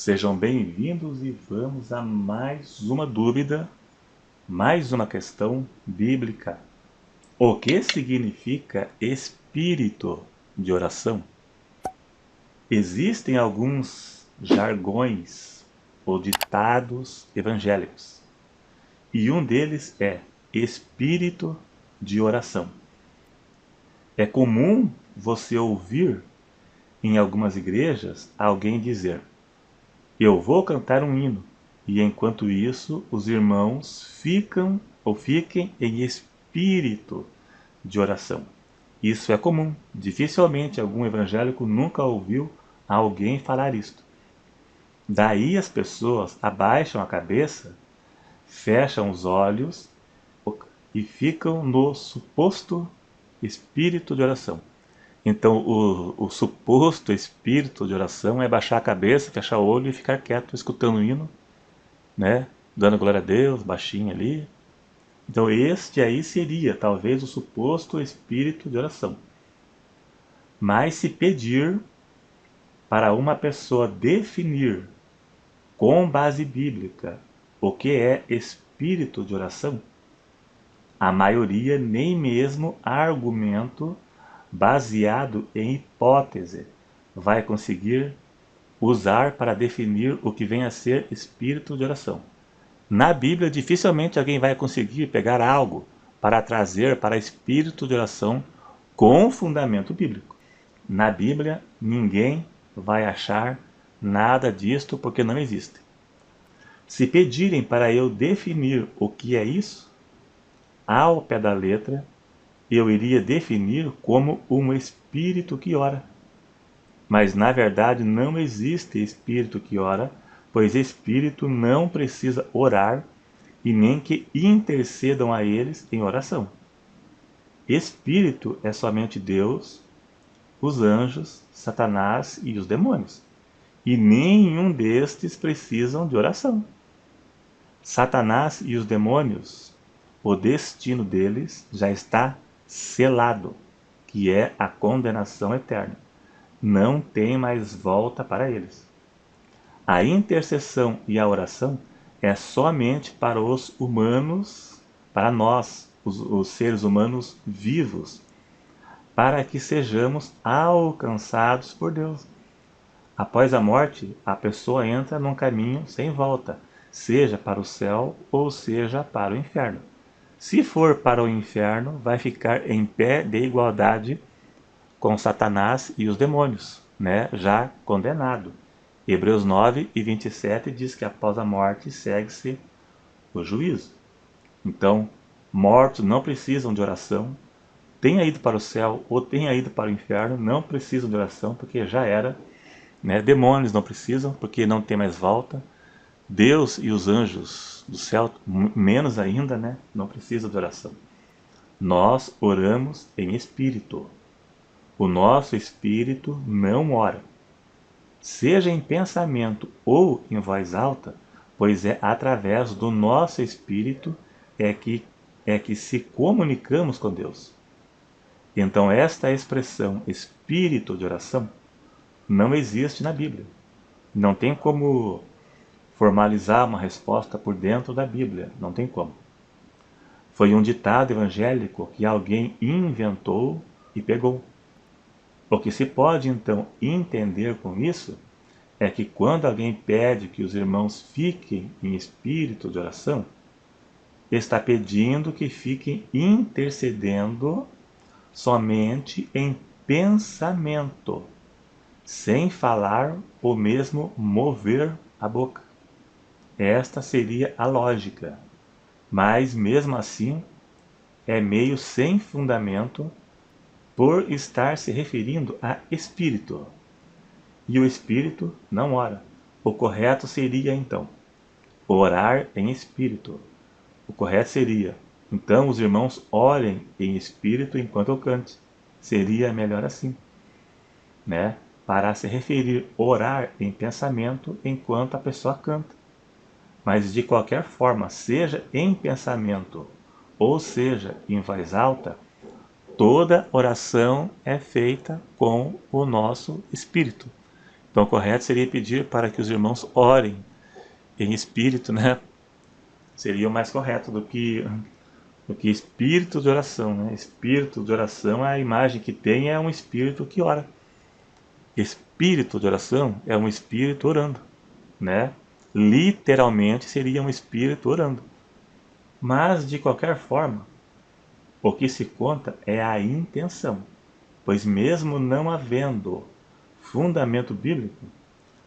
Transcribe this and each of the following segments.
Sejam bem-vindos e vamos a mais uma dúvida, mais uma questão bíblica. O que significa espírito de oração? Existem alguns jargões ou ditados evangélicos, e um deles é espírito de oração. É comum você ouvir em algumas igrejas alguém dizer: eu vou cantar um hino, e enquanto isso os irmãos fiquem em espírito de oração. Isso é comum. Dificilmente algum evangélico nunca ouviu alguém falar isto. Daí as pessoas abaixam a cabeça, fecham os olhos e ficam no suposto espírito de oração. Então, o suposto espírito de oração é baixar a cabeça, fechar o olho e ficar quieto, escutando o hino, né? Dando glória a Deus, baixinho ali. Então, este aí seria talvez o suposto espírito de oração. Mas se pedir para uma pessoa definir com base bíblica o que é espírito de oração, a maioria nem mesmo argumento baseado em hipótese vai conseguir usar para definir o que vem a ser espírito de oração. Na Bíblia, dificilmente alguém vai conseguir pegar algo para trazer para espírito de oração com fundamento bíblico. Na Bíblia, ninguém vai achar nada disto porque não existe. Se pedirem para eu definir o que é isso, ao pé da letra, eu iria definir como um espírito que ora. Mas na verdade não existe espírito que ora, pois espírito não precisa orar e nem que intercedam a eles em oração. Espírito é somente Deus, os anjos, Satanás e os demônios. E nenhum destes precisam de oração. Satanás e os demônios, o destino deles já está selado, que é a condenação eterna. Não tem mais volta para eles. A intercessão e a oração é somente para os humanos, para nós, os seres humanos vivos, para que sejamos alcançados por Deus. Após a morte, a pessoa entra num caminho sem volta, seja para o céu ou seja para o inferno. Se for para o inferno, vai ficar em pé de igualdade com Satanás e os demônios, né? Já condenado. Hebreus 9 e 27 diz que após a morte segue-se o juízo. Então, mortos não precisam de oração, tenha ido para o céu ou tenha ido para o inferno, não precisam de oração porque já era, né? Demônios não precisam porque não tem mais volta. Deus e os anjos do céu, menos ainda, né? Não precisam de oração. Nós oramos em espírito. O nosso espírito não ora, seja em pensamento ou em voz alta, pois é através do nosso espírito que se comunicamos com Deus. Então esta expressão espírito de oração não existe na Bíblia. Não tem como formalizar uma resposta por dentro da Bíblia, não tem como. Foi um ditado evangélico que alguém inventou e pegou. O que se pode então entender com isso é que quando alguém pede que os irmãos fiquem em espírito de oração, está pedindo que fiquem intercedendo somente em pensamento, sem falar ou mesmo mover a boca. Esta seria a lógica, mas mesmo assim é meio sem fundamento por estar se referindo a espírito. E o espírito não ora. O correto seria então orar em espírito. O correto seria, então os irmãos orem em espírito enquanto eu cante. Seria melhor assim, né? Para se referir orar em pensamento enquanto a pessoa canta. Mas de qualquer forma, seja em pensamento ou seja em voz alta, toda oração é feita com o nosso espírito. Então o correto seria pedir para que os irmãos orem em espírito, né? Seria o mais correto do que espírito de oração, né? Espírito de oração, a imagem que tem é um espírito que ora. Espírito de oração é um espírito orando, né? Literalmente seria um espírito orando. Mas, de qualquer forma, o que se conta é a intenção, pois mesmo não havendo fundamento bíblico,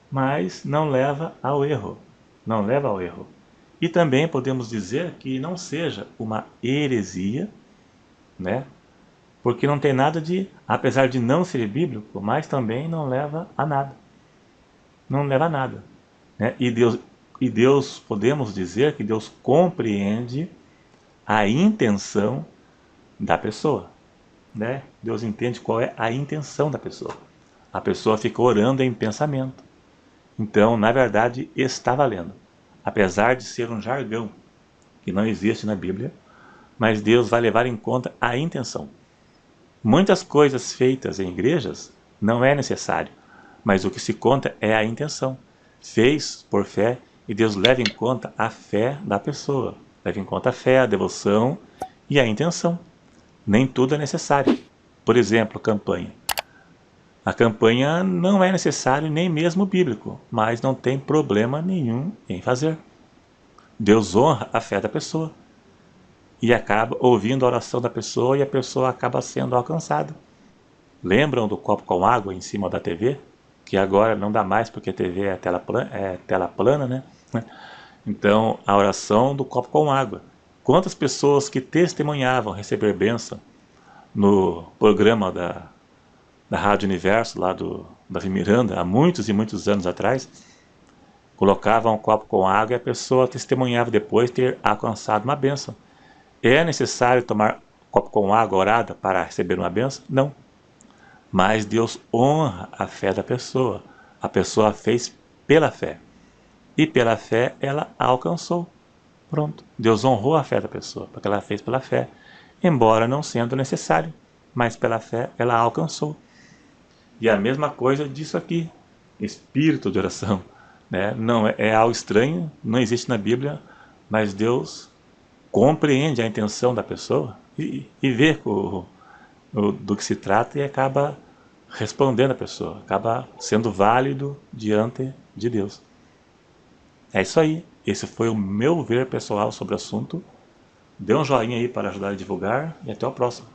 mas não leva ao erro, não leva ao erro. E também podemos dizer que não seja uma heresia, né? Porque não tem nada de, apesar de não ser bíblico, mas também não leva a nada. Não leva a nada, né? E Deus, podemos dizer que Deus compreende a intenção da pessoa, né? Deus entende qual é a intenção da pessoa. A pessoa fica orando em pensamento. Então, na verdade, está valendo. Apesar de ser um jargão que não existe na Bíblia, mas Deus vai levar em conta a intenção. Muitas coisas feitas em igrejas não é necessário, mas o que se conta é a intenção. Fez por fé e Deus leva em conta a fé da pessoa. Leva em conta a fé, a devoção e a intenção. Nem tudo é necessário. Por exemplo, campanha. A campanha não é necessário nem mesmo bíblico, mas não tem problema nenhum em fazer. Deus honra a fé da pessoa e acaba ouvindo a oração da pessoa e a pessoa acaba sendo alcançada. Lembram do copo com água em cima da TV? Que agora não dá mais porque a TV é tela plana, né? Então, a oração do copo com água. Quantas pessoas que testemunhavam receber bênção no programa da Rádio Universo, lá do Davi Miranda, há muitos e muitos anos atrás, colocavam um copo com água e a pessoa testemunhava depois ter alcançado uma bênção. É necessário tomar copo com água orada para receber uma bênção? Não. Mas Deus honra a fé da pessoa. A pessoa fez pela fé. E pela fé ela alcançou. Pronto. Deus honrou a fé da pessoa, porque ela fez pela fé. Embora não sendo necessário, mas pela fé ela alcançou. E a mesma coisa disso aqui. Espírito de oração. Né? Não é algo estranho, não existe na Bíblia, mas Deus compreende a intenção da pessoa e vê do que se trata e acaba respondendo a pessoa, acaba sendo válido diante de Deus. É isso aí. Esse foi o meu ver pessoal sobre o assunto. Dê um joinha aí para ajudar a divulgar e até o próximo.